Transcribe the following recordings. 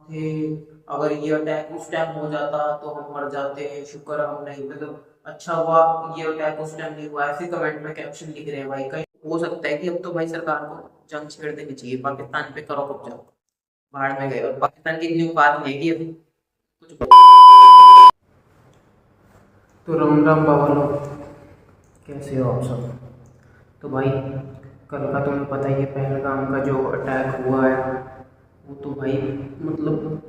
थे। अगर ये अटैक उस टाइम हो जाता तो हम मर जाते हैं, शुक्र हम नहीं, मतलब अच्छा हुआ ये अटैक उस टाइम नहीं हुआ। ऐसे कमेंट में कैप्शन लिख रहे हैं भाई। कहीं हो सकता है कि अब तो भाई सरकार को जंग छेड़ देनी चाहिए, पाकिस्तान पे करो कब्जा, बाहर में गए। और पाकिस्तान की इतनी औकात नहीं है कि अभी कुछ। तो राम राम बाबा लोग, कैसे हो आप सब। तो भाई कल का तुम्हें पता ही है, पहलगाम का जो अटैक हुआ है वो तो भाई मतलब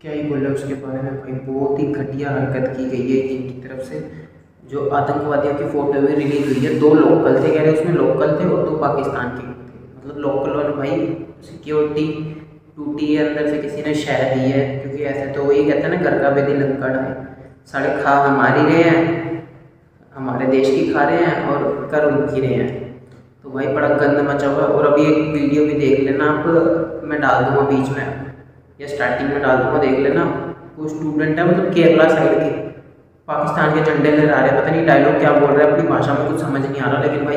क्या ही बोले उसके बारे में भाई। बहुत ही घटिया हरकत की गई है इनकी तरफ से। जो आतंकवादियों की फोटो भी रिलीज हुई है, दो लोकल थे, कह रहे उसमें लोकल थे और दो पाकिस्तान के थे। मतलब लोकल वाले भाई सिक्योरिटी टूटी है अंदर से, किसी ने शह दी है, क्योंकि ऐसे तो वही कहते हैं ना, घर का बेदी लंका है। साढ़े खा हमारी रहे हैं, हमारे देश की खा रहे हैं और कर उनकी रहे हैं। तो भाई बड़ा गंद मचा हुआ है। और अभी एक वीडियो भी देख लेना आप, मैं डाल दूंगा बीच में या स्टार्टिंग में डाल दूंगा, देख लेना। वो स्टूडेंट है, मतलब केरला साइड के, पाकिस्तान के झंडे लहरा रहे हैं। पता नहीं डायलॉग क्या बोल रहे हैं, अपनी भाषा में कुछ समझ नहीं आ रहा, लेकिन भाई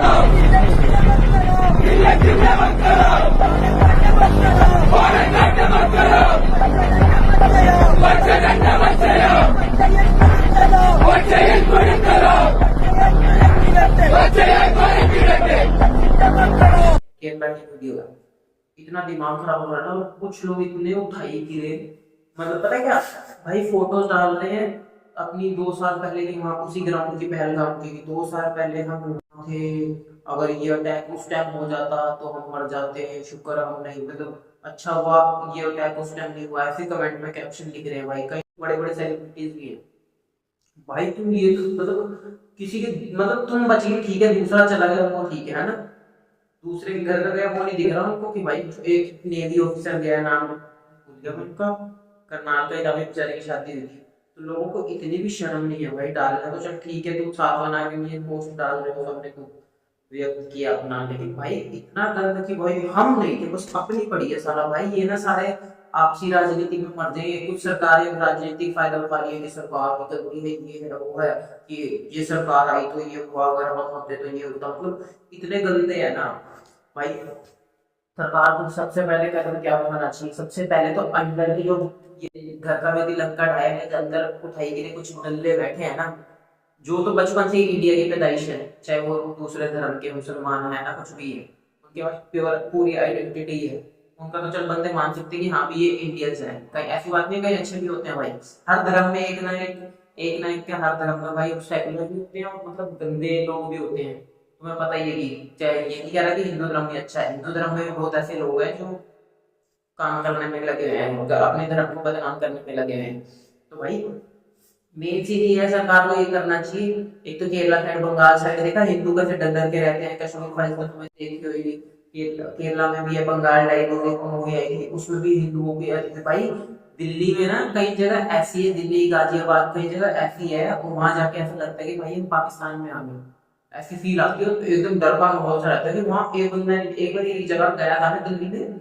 केरला की वीडियो है। इतना दिमाग खराब हो रहा है ना, और कुछ लोग इतने उठाई गिरे, मतलब पता है क्या भाई, फोटोज डाल रहे हैं अपनी 2 साल पहले की, वहाँ उसी ग्राउंड की, पहलगाम की। 2 साल पहले हम वहाँ थे, अगर ये अटैक उस टाइम हो जाता तो हम मर जाते हैं, शुक्र हम नहीं, मतलब अच्छा हुआ ये अटैक उस टाइम नहीं हुआ। ऐसे कमेंट में कैप्शन लिख रहे हैं भाई। कई बड़े बड़े सेलिब्रिटीज भी हैं भाई। तुम ये तो मतलब किसी के, मतलब तुम बच गए ठीक है, दूसरा चला गया वो ठीक है ना, दूसरे के घर का गया वो नहीं दिख रहा उनको कि भाई एक नेवी ऑफिसर गया, नाम भूल गया मैं उनका, करनाल का, इधर बेचारे की शादी हुई थी। तो लोगों को इतनी भी शर्म नहीं है भाई डालना। तो चल ठीक है, तुम साफ बना के ये पोस्ट डाल रहे हो, सबने तो व्यक्त किया अपना, लेकिन भाई इतना गंद कि भाई हम नहीं थे, बस अपनी पड़ी है सारा भाई। ये ना सारे आपसी राजनीति में मर जाएंगे। कुछ सरकारें राजनीतिक फायदा उठा रही है कि सरकार की गलती है, ये है वो है, कि ये सरकार आई तो ये हुआ, अगर हम होते तो ये होता, मतलब इतने गंदे है ना भाई। सरकार को सबसे पहले कदम क्या उठाना चाहिए, सबसे पहले तो अंदर की जो ये घर का वेदी लंका ढाया है, के अंदर उठाई गिरे कुछ नल्ले बैठे हैं ना, जो तो बचपन से ही इंडिया की पैदाइश है, चाहे वो दूसरे धर्म के मुसलमान है ना, कुछ भी है, उनके पास प्योर पूरी आइडेंटिटी है। उनका तो चल बंदे मान सकते हैं कि हाँ भी ये इंडियंस हैं। कहीं ऐसी बात नहीं, कहीं अच्छे भी होते हैं भाई। हर धर्म में एक ना एक के हर धर्म में भाई सेकुलर भी होते हैं और मतलब गंदे लोग भी होते हैं। तुम्हें पता ही है कि चाहे ये नहीं कह रहा कि हिंदू धर्म ही अच्छा है, हिंदू धर्म में भी बहुत ऐसे लोग हैं जो काम करने में लगे हुए हैं, अपने धर्म को बदनाम करने में लगे हुए हैं। तो भाई मेन चीज ये है, सरकार को ये करना चाहिए। एक तो केरला साइड, बंगाल साइड देखा, हिंदू कैसे डर डर के रहते हैं। कश्मीर फाइल्स में तुम्हें देखी होगी, केरला में भी है, बंगाल टाइप मूवी आई थी, उसमें भी हिंदुओं की भाई। दिल्ली में ना कई जगह ऐसी है, दिल्ली गाजियाबाद कई जगह ऐसी है, और वहां जाके ऐसा लगता है कि भाई हम पाकिस्तान में आ गए, ऐसी फील आती है। तो एकदम डर का माहौल सा रहता है कि वहाँ एक बंदा, एक बार एक जगह गया था मैं दिल्ली में,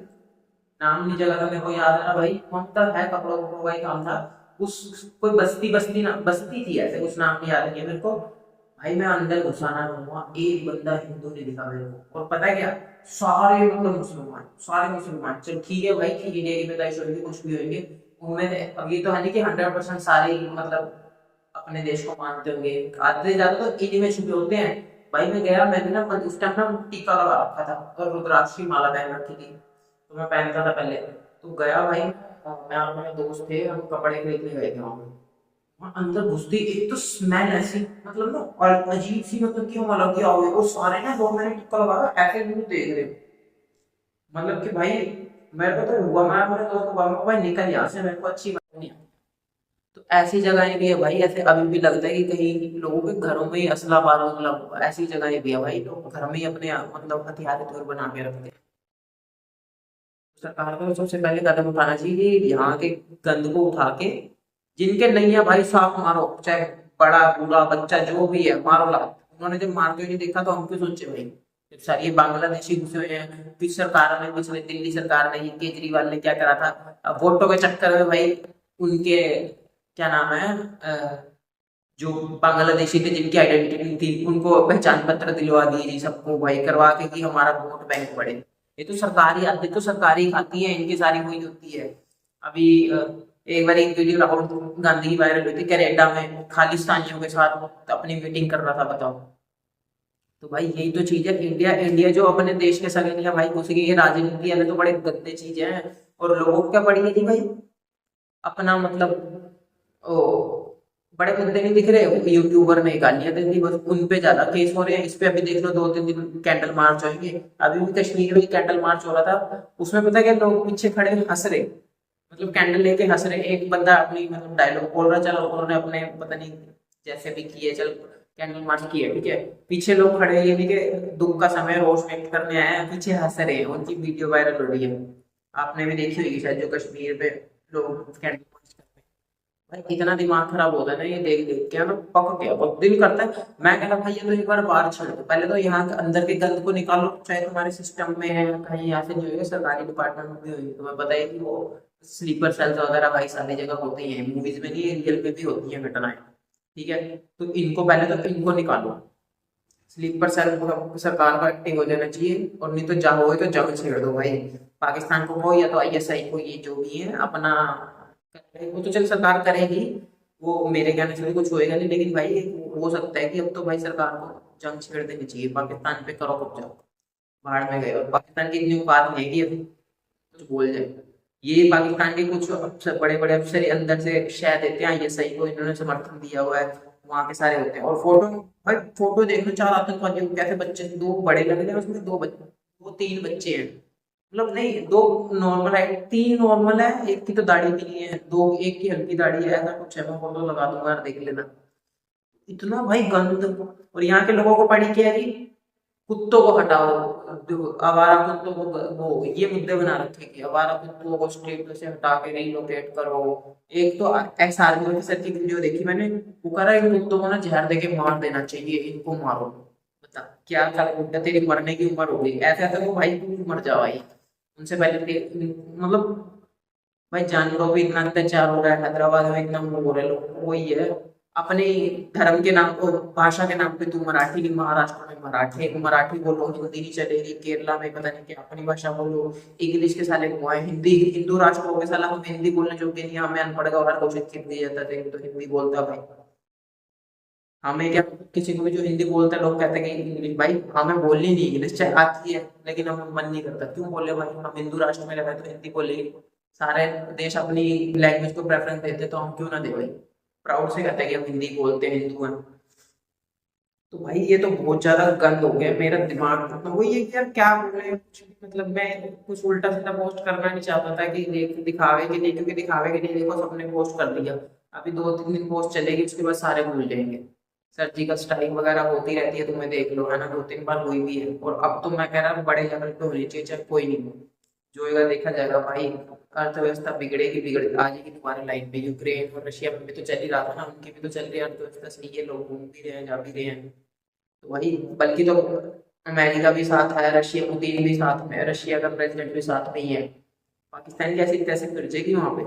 नाम नहीं जगह का मेरे को याद है ना भाई, कौन सा है, कपड़ों वपड़ों का ही काम था। कोई बस्ती बस्ती ना बस्ती थी ऐसे, कुछ नाम नहीं याद नहीं है मेरे को। भाई मैं अंदर घुसा ना, वहाँ एक बंदा हिंदू नहीं दिखा मेरे को। और पता है क्या, सारे मतलब मुसलमान, सारे मुसलमान। चल ठीक है भाई कि इंडिया की पैदाइश होगी, कुछ भी होंगे उनमें, अब ये तो है नहीं कि 100% सारे ही मतलब अपने देश को मानते होंगे, आधे से ज्यादा तो इन्हीं में छुपे होते हैं। भाई मैं गया, मैंने ना उस टाइम ना टीका लगा रखा था और रुद्राक्ष की माला पहन रखी थी, तो मैं पहनता था पहले। तो गया भाई, मैं और मेरे दोस्त थे, हम कपड़े खरीदने गए थे वहां पे। वहाँ अंदर घुसते ही एक तो स्मेल ऐसी, मतलब ना, और अजीब सी, मतलब क्यों अलग क्या हो गया। वो सारे ना 2 मिनट टिक्का लगा ऐसे मुंह देख रहे, मतलब कि भाई मेरे को तो हुआ, मैं मेरे दोस्त को बोला भाई निकल यहाँ से, मेरे को अच्छी बात नहीं। तो ऐसी जगहें भी है भाई, ऐसे अभी भी लगता है कि कहीं लोगों के घरों में ही असला बारूद लगा हुआ है। ऐसी जगहें भी है भाई, लोग घर में ही अपने मतलब हथियार हथियार बना के रखते हैं। सरकार को सबसे पहले कदम उठाना चाहिए कि यहाँ के गंद को उठा के, जिनके नहीं है भाई साफ मारो, चाहे बड़ा बूढ़ा बच्चा जो भी है मारो लात। उन्होंने जब मारते हुए नहीं देखा तो हम क्यों सोचे भाई। जब सारी ये बांग्लादेशी घुसे हुए हैं, फिर सरकार ने, पिछले दिल्ली सरकार ने, ये केजरीवाल ने क्या करा था, अब वोटों के चक्कर में भाई उनके क्या नाम है, जो बांग्लादेशी थे जिनकी आइडेंटिटी थी, उनको पहचान पत्र दिलवा दिए जी सबको भाई, करवा के कि हमारा वोट बैंक बढ़े। ये तो सरकारी, आधी तो सरकारी खाती है इनकी, सारी हुई होती है। अभी एक बार एक वीडियो राहुल गांधी की वायरल हुई थी, कनाडा में खालिस्तानियों के साथ अपनी मीटिंग कर रहा था, बताओ। तो भाई यही तो चीज है, इंडिया इंडिया जो अपने देश के सगे नहीं है भाई, घुस गई ये राजनीति है तो बड़े गंदे चीजें हैं। और लोगों को क्या पड़ी है जी भाई, अपना मतलब ओ बड़े मुद्दे नहीं दिख रहे, यूट्यूबर ने गालियां दे दी, बस उन पे ज्यादा केस हो रहे हैं। इस पे अभी देख लो 2-3 दिन कैंडल मार्च होंगे। अभी भी कश्मीर में कैंडल मार्च हो रहा था, उसमें पता है क्या, लोग पीछे खड़े हंस रहे, मतलब कैंडल लेके हंस रहे। एक बंदा अपनी मतलब डायलॉग बोल रहा, चलो उन्होंने अपने पता नहीं जैसे भी किए, चल कैंडल मार्च किए, ठीक है। पीछे लोग खड़े हैं, ये नहीं कि दुख का समय रोष व्यक्त करने आए हैं, पीछे हंस रहे हैं, उनकी वीडियो वायरल हो रही है। आपने भी देखी होगी शायद, जो कश्मीर पे लोग कैंडल मार्च करते हैं। भाई इतना दिमाग खराब होता है ना ये देख देख के, ना पक गया, बहुत दिल करता है। मैं कहता भाई ये तो एक बार बाहर छोड़ दो, पहले तो यहाँ के अंदर के गंद को निकालो, चाहे तुम्हारे सिस्टम में है कहीं, यहाँ से जो है सरकारी डिपार्टमेंट में भी होगी, तुम्हें पता है कि वो स्लीपर सेल्स वगैरह भाई सारी जगह होती हैं, मूवीज में नहीं, रियल में भी होती हैं घटनाएं, ठीक है। तो इनको पहले तो इनको निकालो, स्लीपर सेल सरकार का एक्टिव हो जाना चाहिए, और नहीं तो जहाँ हो तो जंग छेड़ दो भाई। पाकिस्तान को हो या तो आईएसआई को, ये जो भी है अपना वो तो चल सरकार करेगी, वो मेरे कहने से भी कुछ होएगा नहीं, लेकिन भाई हो सकता है कि अब तो भाई सरकार को जंग छेड़ देनी चाहिए, पाकिस्तान पे करो कब्जा, बाहर में गए। और पाकिस्तान की इतनी बात नहीं है कि अब कुछ बोल जाए, ये पाकिस्तान के कुछ अफसर, बड़े बड़े अफसर ही अंदर से शह देते हैं आईएसआई को, इन्होंने समर्थन दिया हुआ है, वहां के सारे होते हैं। और फोटो, भाई फोटो देख लो, 4 आतंकवादियों को कैसे बच्चे, 2 बड़े लग रहे हैं उसमें, 2 बच्चे, वो 3 बच्चे हैं, मतलब नहीं 2 नॉर्मल है, 3 नॉर्मल है, एक की तो दाढ़ी भी नहीं है, दो एक की हल्की दाढ़ी है, ऐसा कुछ है, मैं फोटो लगा दूंगा देख लेना। इतना भाई गंद। और यहाँ के लोगों को पड़ी क्या है जी, कुत्तों को हटाओ, देखो आवारा कुत्तों को, वो ये मुद्दे बना रखे कि आवारा कुत्तों को स्ट्रीट से हटा के रिलोकेट करो। एक तो एक्स आर्मी ऑफिसर की वीडियो देखी मैंने, वो कह रहा है इन कुत्तों को ना जहर दे के मार देना चाहिए, इनको मारो। बता क्या था बुड्ढा, तेरी मरने की उम्र हो गई, ऐसे ऐसे वो भाई तू मर जा भाई, उनसे पहले मतलब भाई जानवरों पे इतना अत्याचार हो रहा है, हैदराबाद में इतना हो रहा है, लोग वही है अपने धर्म के नाम को, भाषा के नाम पे तू मराठी नहीं, महाराष्ट्र में मराठी मराठी बोलो, हिंदी नहीं चलेगी, केरला में पता नहीं क्या अपनी भाषा बोलो, इंग्लिश के साले हुआ है, हिंदी हिंदू राष्ट्र हो गए साला, हम हिंदी बोलने जोगे नहीं, हमें अनपढ़ का और घोषित कर दिया जाता है तो हिंदी बोलता भाई। हमें क्या, किसी को भी जो हिंदी बोलता है लोग कहते हैं कि इंग्लिश, भाई हमें बोलनी नहीं इंग्लिश, चाहे आती है लेकिन हमें मन नहीं करता, क्यों बोले भाई, हम हिंदू राष्ट्र में रहे तो हिंदी बोलेंगे, सारे देश अपनी लैंग्वेज को प्रेफरेंस देते तो हम क्यों ना दे भाई, प्राउड से कहते हैं कि हम हिंदी बोलते हैं, हिंदू हैं। तो भाई ये तो बहुत ज्यादा गंद हो गया, मेरा दिमाग मतलब वही है कि यार क्या बोले कुछ भी, मतलब मैं कुछ उल्टा सीधा पोस्ट करना नहीं चाहता था कि देख दिखावे के लिए, क्योंकि दिखावे के लिए देखो सबने पोस्ट कर दिया, अभी 2-3 दिन पोस्ट चलेगी उसके बाद सारे भूल जाएंगे। सर्जिकल स्ट्राइक वगैरह होती रहती है, तुम्हें देख लो है ना, 2-3 बार हुई भी है, और अब तो मैं कह रहा हूँ बड़े लेवल पे होनी चाहिए, चाहे कोई नहीं हो, जो होगा देखा जाएगा भाई। अर्थव्यवस्था बिगड़ेगी, बिगड़ आ जाएगी तुम्हारी लाइन पे, यूक्रेन और रशिया में भी तो चल ही रहा था ना, उनकी भी तो चल रही है अर्थव्यवस्था सही है, लोग घूम भी रहे हैं, जा भी रहे हैं। तो वही, बल्कि तो अमेरिका भी साथ है, रशिया, पुतिन भी साथ में, रशिया का प्रेसिडेंट भी साथ में ही है, पाकिस्तान कैसे कैसे फिर जाएगी वहां पे।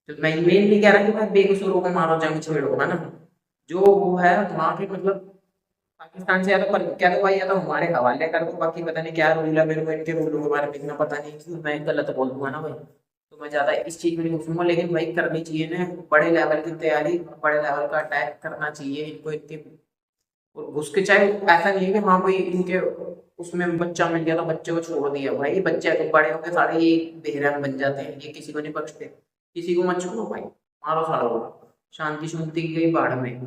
तो मैं मेन नहीं कह रहा कि मैं बेकसूरों को मारो, जंग छेड़ो, है ना, जो वो है वहां के मतलब पाकिस्तान से, या तो क्या तो भाई, या तो हमारे हवाले कर दो, बाकी पता नहीं क्या रूल है, मेरे को इनके रूलों के बारे में इतना पता नहीं, क्यों मैं गलत बोल दूंगा ना भाई, तो मैं ज्यादा इस चीज में नहीं घुसूंगा, लेकिन भाई करनी चाहिए ना बड़े लेवल की तैयारी, बड़े लेवल का अटैक करना चाहिए इनको, इनके और घुस के, चाहे ऐसा नहीं है कि हाँ कोई इनके उसमें बच्चा मिल गया तो बच्चे को छोड़ दिया, भाई बच्चे तो बड़े होकर सारे ये बेरहम बन जाते हैं, ये किसी को नहीं बख्शते, किसी को मत छोड़ो भाई, मारो सारा को, शांति शांति की गई बाढ़ में।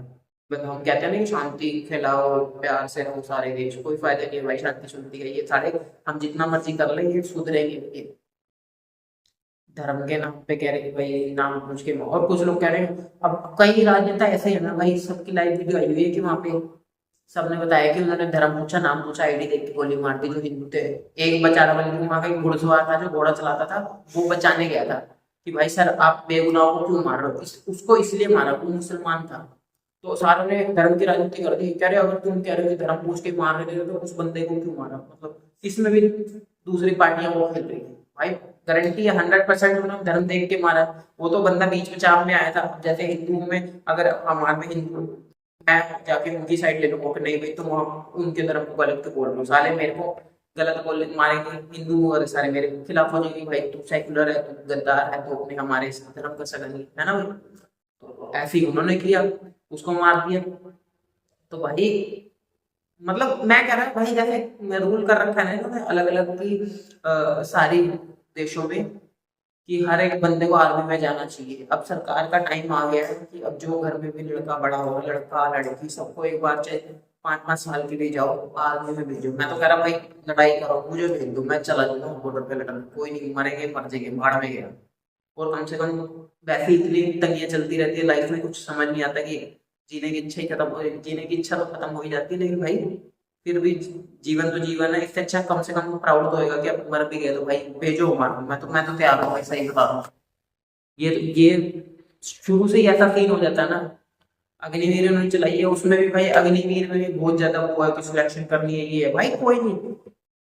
बस हम कहते हैं ना कि शांति फैलाओ, प्यार से रहो सारे देश, कोई फायदा नहीं है भाई शांति शांति का, ये सारे हम जितना मर्जी कर ले ये सुधरेंगे, ये धर्म के नाम पे कह रहे हैं भाई, नाम पूछ के, और कुछ लोग कह रहे हैं, अब कई राजनेता ऐसे है ना भाई, सबकी लाइव वीडियो आई हुई है कि वहां पे सबने बताया कि उन्होंने धर्म पूछा, नाम पूछा, आईडी देख के गोली मार दी जो हिंदू थे। एक बेचारा, बल्कि वहां का एक घुड़सवार था जो घोड़ा चलाता था, वो बचाने गया था कि भाई सर आप बेगुनाहों को क्यों मार रहे हो, उसको इसलिए मारा, वो मुसलमान था। तो सारों ने धर्म की राजनीति कर दी, कह रहे अगर तुम कह रहे हो कि धर्म पूछ के मार रहे थे तो उस बंदे को क्यों मारा, मतलब इसमें भी दूसरी पार्टियां वो खेल रही है भाई, गारंटी है 100% उन्होंने धर्म देख के मारा, वो तो बंदा बीच में चाप में आया था, जैसे हिंदुओं में अगर हमारे में हिंदू, मैं जाके उनकी साइड ले लूंगा कि नहीं भाई तुम उनके धर्म को गलत क्यों बोल रहे हो, साले मेरे को गलत बोले मारेंगे, हिंदू और सारे मेरे खिलाफ हो जाएंगे, भाई तू सेकुलर है, तू गद्दार है, तो अपने हमारे इस धर्म का सगा नहीं है ना भाई। तो ऐसे ही उन्होंने किया, उसको मार दिया। तो भाई मतलब मैं कह रहा भाई, जैसे रूल कर रखा है ना इन्होंने अलग अलग की सारी देशों में, कि हर एक बंदे को आर्मी में जाना चाहिए। अब सरकार का टाइम आ गया है कि अब जो घर में भी लड़का बड़ा हो, लड़का लड़की सबको एक बार चाहे 5-5 साल के लिए जाओ आर्मी में भेजो। मैं तो कह रहा भाई लड़ाई करो, मुझे भेज दो, मैं चला जाऊंगा बॉर्डर पे लड़ने, कोई नहीं, मरेंगे मर जाएंगे भाड़ में गया। और कम से कम वैसे ही इतनी तंगियां चलती रहती है लाइफ में, कुछ समझ नहीं आता कि जीने की इच्छा ही खत्म हो, जीने की इच्छा तो खत्म हो ही जाती है, लेकिन भाई फिर भी जीवन तो जीवन है। इससे अच्छा कम से कम प्राउड तो होएगा कि अब मर भी गए तो भाई भेजो मारो, मैं तो तैयार हूँ भाई, सही बता रहा हूँ। ये शुरू से ही ऐसा सीन हो जाता है ना। अग्निवीर उन्होंने चलाई है, उसमें भी भाई अग्निवीर में भी बहुत ज्यादा वो है कि सिलेक्शन करनी है, ये है भाई कोई नहीं।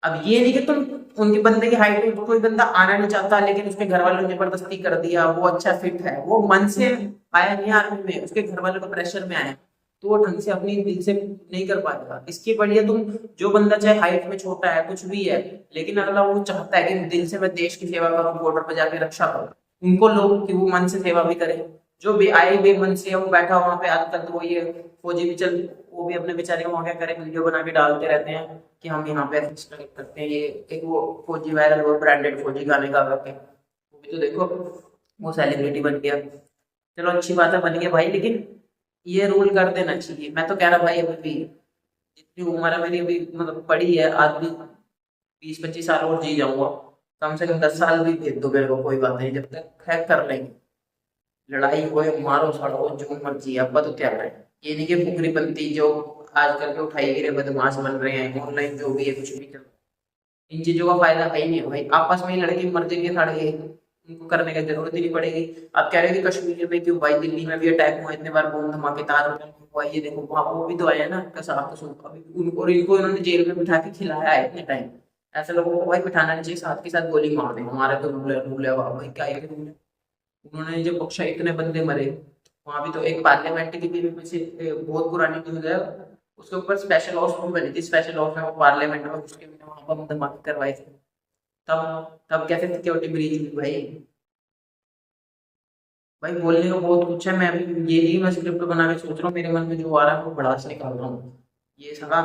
अब ये नहीं कि तुम उनके बंदे की हाइट में कोई बंदा आना नहीं चाहता, लेकिन उसके घर वालों ने जबरदस्ती कर दिया, वो अच्छा फिट है, वो मन से आया नहीं आर्मी में, उसके घर वालों के प्रेशर में आया, तो वो ढंग से अपनी दिल से नहीं कर पाएगा। इसकी बढ़िया तुम जो बंदा चाहे हाइट में छोटा है कुछ भी है, लेकिन अगला वो चाहता है कि दिल से मैं देश की सेवा करूँ, बॉर्डर पर जाके रक्षा करूँ, उनको लोग कि वो मन से सेवा भी करे। जो भी आए बेमन से वो बैठा वहां पे आजकल तो वो ये फौजी भी चल, वो भी अपने बेचारे वहां क्या करे, वीडियो बना के डालते रहते हैं कि हम यहाँ पे स्ट्रगल करते हैं। ये एक वो फौजी वायरल हुआ, ब्रांडेड फौजी गाने गा करके, वो भी तो देखो वो सेलिब्रिटी बन गया। चलो अच्छी बात है बन गया भाई, लेकिन ये रूल कर देना चाहिए। मैं तो कह रहा भाई अभी भी जितनी उम्र है मेरी अभी मतलब पड़ी है, आज भी 20-25 साल और जी जाऊंगा, कम से कम 10 साल भी भेज दो मेरे को, कोई बात नहीं, जब तक है कर लेंगे। लड़ाई हो मारो सड़ो जो मर्जी, अब तो क्या है। ये नहीं कि फुकरी बनती जो आजकल के उठाई गिरे बदमाश बन रहे हैं, ऑनलाइन जो भी है कुछ भी चल, इन चीजों का फायदा है ही नहीं है भाई। आपस में ही लड़के मर जाएंगे साढ़े, उनको करने की जरूरत ही नहीं पड़ेगी। आप कह रहे हो कि कश्मीर में क्यों भाई, दिल्ली में भी अटैक हुआ इतने बार, बम धमाकेदार हुआ, ये देखो वहां वो भी तो आए हैं ना कसाब कसूब का भी, उनको इनको इन्होंने जेल में बिठा के खिलाया है इतने टाइम। ऐसे लोगों को भाई बिठाना नहीं चाहिए, साथ के साथ गोली मार दे, हमारे तो रूल है वाह भाई, क्या है रूल है। उन्होंने जो बख्शा इतने बंदे मरे, वहां भी तो एक पार्लियामेंट की भी पीछे बहुत पुरानी न्यूज है, उसके ऊपर स्पेशल हाउस भी बनी थी, स्पेशल हाउस में वो पार्लियामेंट में उसके वहां बम धमाके करवाए थे। तब तब कैसे सिक्योरिटी ब्रीच हुई भाई। भाई बोलने का बहुत कुछ है, मैं अभी ये नहीं मैं स्क्रिप्ट बना के सोच रहा हूँ, मेरे मन में जो आ रहा है वो भड़ास निकाल रहा हूँ। ये सारा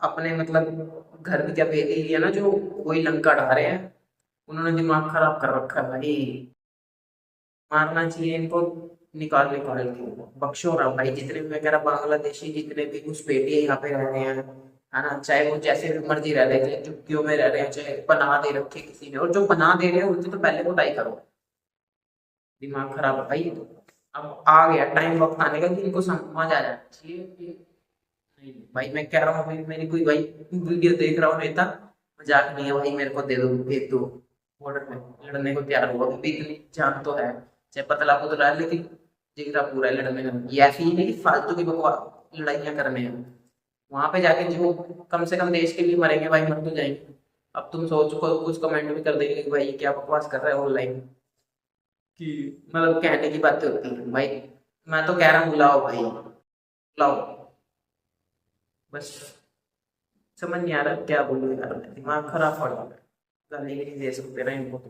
अपने मतलब घर में क्या भेज लिया ना, जो वही लंका ढा रहे हैं, उन्होंने दिमाग खराब कर रखा है भाई। मारना चाहिए इनको, निकाल निकाल के बख्शो रहा भाई। जितने भी वगैरह बांग्लादेशी जितने भी घुसपैठिए यहाँ पे रह रहे हैं, है ना, चाहे वो जैसे भी मर्जी रह रहे हैं, झुग्गियों में रह रहे हैं, चाहे पनाह दे रखे किसी ने, और जो पनाह दे रहे हैं उनकी तो पहले कुटाई करो। दिमाग खराब है भाई। अब आ गया टाइम वक्त आने का कि इनको समझ आ जाना चाहिए कि नहीं भाई, मैं कह रहा हूँ भाई, मेरी कोई भाई वीडियो देख रहा हूँ नेता, मजाक नहीं है भाई, मेरे को दे दो, भेज दो बॉर्डर में, लड़ने को तैयार हुआ, क्योंकि इतनी जान तो है, चाहे पतला पुतला है लेकिन जिगरा पूरा है लड़ने में। ये ऐसी ही नहीं कि फालतू की बकवास लड़ाइयाँ करने हैं, वहां पे जाके जो कम से कम देश के लिए मरेंगे भाई, मर तो जाएंगे। अब तुम सोचो कुछ कमेंट भी कर देंगे कि भाई क्या बकवास कर रहा है ऑनलाइन, कि मतलब कहने की बातें होती है भाई। मैं तो कह रहा हूँ बुलाओ भाई, बुलाओ, बस समझ नहीं आ रहा क्या बोलूं यार, मैं दिमाग खराब पड़ रहा है, गाली भी नहीं दे सकते ना इनको तो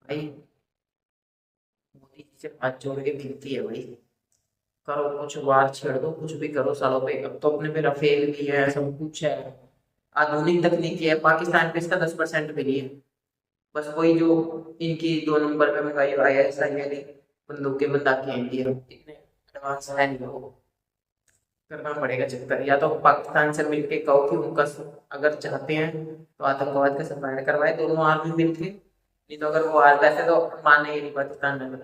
भाई। मोदी जी से हाथ जोड़ के विनती है भाई, करो कुछ, वार छेड़ दो, कुछ भी करो सालों पे। अब तो अपने पे राफेल भी है, सब कुछ है, आधुनिक तकनीकी है, पाकिस्तान पे इसका 10% भी नहीं है। बस वही जो इनकी 2 नंबर पे मंगाई ISI वाली बंदूकें बंदाके हैं, ये इतने एडवांस है नहीं वो, करना पड़ेगा चक्कर। या तो पाकिस्तान से मिलके कहो कि उनका अगर चाहते हैं तो आतंकवाद का सफाया करवाए दोनों आर्मी मिलके, नहीं तो अगर वो वैसे तो माने ही नहीं पाकिस्तान में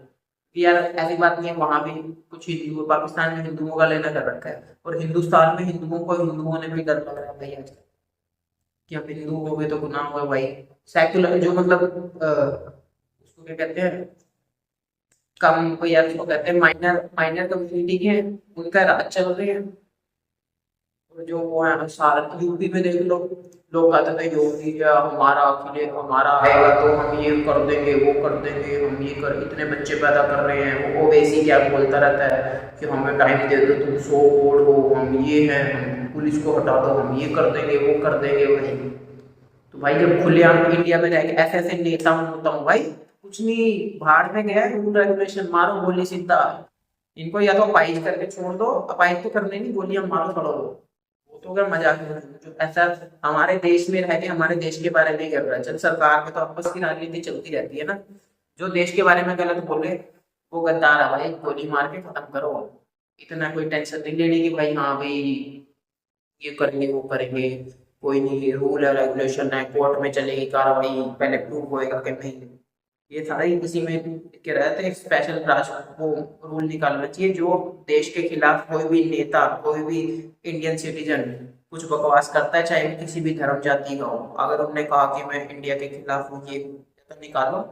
कि यार ऐसी बात नहीं है, वहां भी कुछ हिंदू, पाकिस्तान में हिंदुओं का लेना कर रखा है, और हिंदुस्तान में हिंदुओं को हिंदुओं ने भी डर लग रहा है भाई आजकल, कि अब हिंदू हो गए तो गुनाह हुआ भाई। सेक्युलर जो मतलब उसको क्या कहते हैं, कम को यार उसको कहते हैं माइनर माइनर कम्युनिटी के हैं, उनका राज चल रहे हैं। और जो वो है सारा यूपी में देख लो, लोग कहते थे योगी है हमारा, अखिलेश हमारा आएगा तो हम ये कर देंगे वो कर देंगे, हम ये कर, इतने बच्चे पैदा कर रहे हैं। वो ओवैसी क्या बोलता रहता है कि हमें टाइम दे दो, तुम 100 करोड़ हो, हम ये हैं, हम पुलिस को हटा दो, हम ये कर देंगे वो कर देंगे भाई। तो भाई जब खुलेआम इंडिया में रह के ऐसे ऐसे नेता होता हूँ भाई, कुछ नहीं, बाहर में गया रूल रेगुलेशन मारो गोली सीधा। इनको या तो अपाइज करके छोड़ दो, अपाइज तो करने नहीं, गोलियां मारो छोड़ो। वो तो अगर मजाक है जो ऐसा हमारे देश में रह के हमारे देश के बारे में कर रहा है। चल सरकार में तो आपस की राजनीति चलती रहती है ना, जो देश के बारे में गलत बोले वो गद्दार है भाई, गोली मार के खत्म करो। इतना कोई टेंशन नहीं लेने की भाई, हाँ भाई ये करेंगे वो करेंगे, कोई नहीं, रूल है रेगुलेशन है, कोर्ट में चलेगी कार्रवाई, पहले प्रूव होएगा कि नहीं। ये सारा ही किसी में के रहते हैं, स्पेशल ब्रांच को रूल निकालना चाहिए जो देश के खिलाफ कोई भी नेता, कोई भी इंडियन सिटीजन कुछ बकवास करता है, चाहे वो किसी भी धर्म जाति का हो, अगर उन्होंने कहा कि मैं इंडिया के खिलाफ हूँ, ये तो निकालो।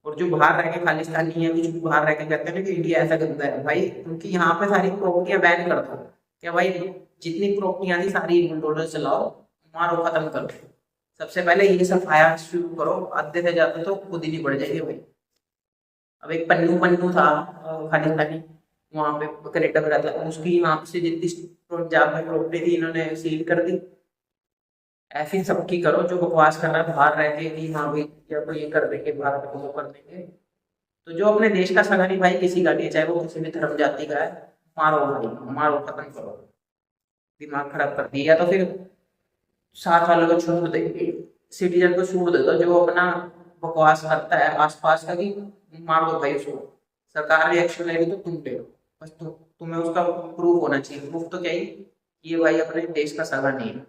और जो बाहर रह के खालिस्तानी है, कुछ भी बाहर रह के कहते हैं ना कि इंडिया ऐसा गंदा है भाई, क्योंकि यहाँ पे सारी प्रॉपर्टियां बैन कर दो, क्या भाई जितनी प्रॉपर्टियां थी सारी बुलडोजर चलाओ, मारो खत्म करो। सबसे पहले ये सफाया शुरू करो, आधे से ज्यादा तो खुद ही नहीं बढ़ जाएगी भाई। अब एक पन्नू पन्नू था खालिस्तानी, वहां पे कनेक्टर में रहता था, उसकी यहाँ से जितनी पंजाब में प्रॉपर्टी थी इन्होंने सील कर दी। ऐसी सबकी करो जो बकवास कर रहा है बाहर रह के कि हाँ भाई या तो ये कर देंगे, भारत को वो कर देंगे। तो जो अपने देश का सगा नहीं भाई, किसी का नहीं, चाहे वो किसी भी धर्म जाति का है, मारो भाई, मारो खत्म करो। दिमाग खराब कर दिया तो फिर 7 वालों को छूट दे, सिटीजन को छूट दे दो जो अपना बकवास करता है आसपास का, कि मार दो भाई उसको। सरकार रिएक्शन लेगी तो तुम ले लो, बस तुम्हें उसका प्रूफ होना चाहिए। प्रूफ तो क्या ही, ये भाई अपने देश का सगा नहीं है।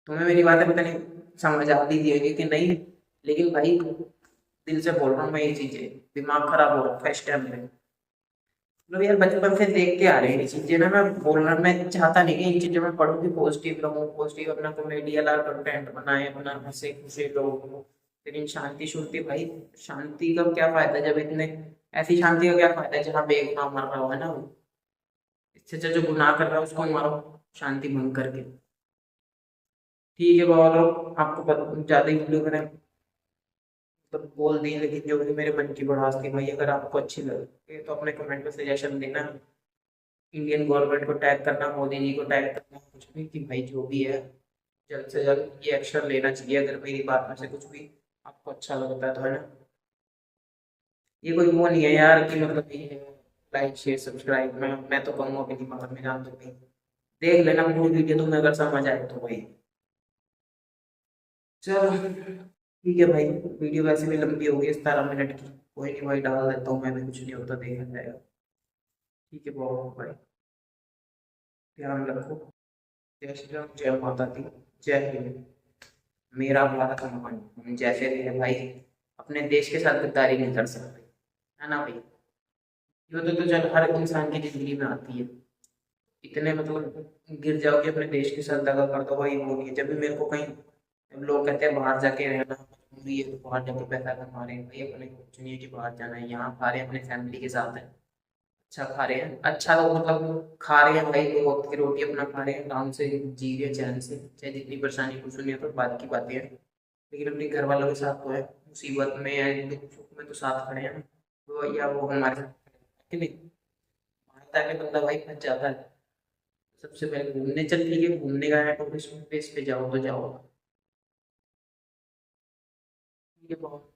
तुम्हें मेरी बातें पता नहीं समझ आती थी कि नहीं, लेकिन भाई दिल से बोल रहा हूँ मैं ये चीजें, दिमाग खराब हो रहा है इस टाइम में। मतलब यार बचपन से देख के आ रहे हैं ये चीजें ना, मैं बोलना मैं चाहता नहीं कि इन चीजों में पढ़ूं कि पॉजिटिव रहूं, पॉजिटिव अपना कॉमेडी वाला कंटेंट बनाए, अपना हंसे खुशे लोग हों। लेकिन शांति शुंति भाई, शांति का क्या फायदा जब इतने, ऐसी शांति का क्या फायदा है जहाँ बेगुनाह मर रहा हो, है ना। इससे अच्छा जो गुनाह कर रहा है उसको मारो शांति भंग करके। ठीक है बाबा लोग, आपको ज्यादा ही वीडियो मैंने तो बोल दी, लेकिन जो भी मेरे मन की भड़ास थी भाई, अगर आपको अच्छी लगे तो अपने कमेंट में सजेशन देना। इंडियन गवर्नमेंट को टैग करना, मोदी जी को टैग करना, कुछ भी, कि भाई जो भी है जल्द से जल्द ये एक्शन लेना चाहिए, अगर मेरी बात में से कुछ भी आपको अच्छा लगता है तो, है ना। ये कोई वो नहीं है यार कि मतलब ये लाइक शेयर सब्सक्राइब, मैं तो कहूँगा अपनी दिमाग में जान दो भाई, देख लेना पूरी वीडियो, तुम्हें अगर समझ आए तो भाई। चलो ठीक है भाई, वीडियो वैसे भी लंबी हो गई 17 मिनट की, कोई नहीं भाई डाल देता हूँ मैं भी, कुछ नहीं होता, देखा जाएगा। ठीक है बहुत भाई, ध्यान रखो। जय श्री राम, जय माता दी, जय हिंद। मेरा भारत महान, हम जैसे रहे भाई, अपने देश के साथ गद्दारी नहीं कर सकते, है ना भाई। ये तो चल हर इंसान की जिंदगी में आती है, इतने मतलब गिर जाओ कि अपने देश के साथ दगा कर दो भाई, वो नहीं है। जब भी मेरे को कहीं लोग कहते हैं बाहर जाके रहना मजबूरी है, तो बाहर जाके पैसा कमा रहे हैं भाई, अपने को कुछ नहीं है कि बाहर जाना है, यहाँ खा रहे हैं अपने फैमिली के साथ है, अच्छा खा रहे हैं, अच्छा तो मतलब खा रहे हैं भाई, 2 वक्त की रोटी अपना खा रहे हैं, आराम से जी रहे हैं चैन से, चाहे जितनी परेशानी कुछ नहीं है तो बात की बातें हैं। लेकिन अपने घर वालों के साथ तो है, मुसीबत में है दुख सुख में तो साथ खड़े हैं ना, तो या वो हमारे साथ खड़े हैं कि नहीं। बाहर जाके बंदा भाई फंस जाता है। सबसे पहले घूमने चल, ठीक है घूमने गया है टूरिस्ट प्लेस पे जाओ तो जाओ, ठीक है बहुत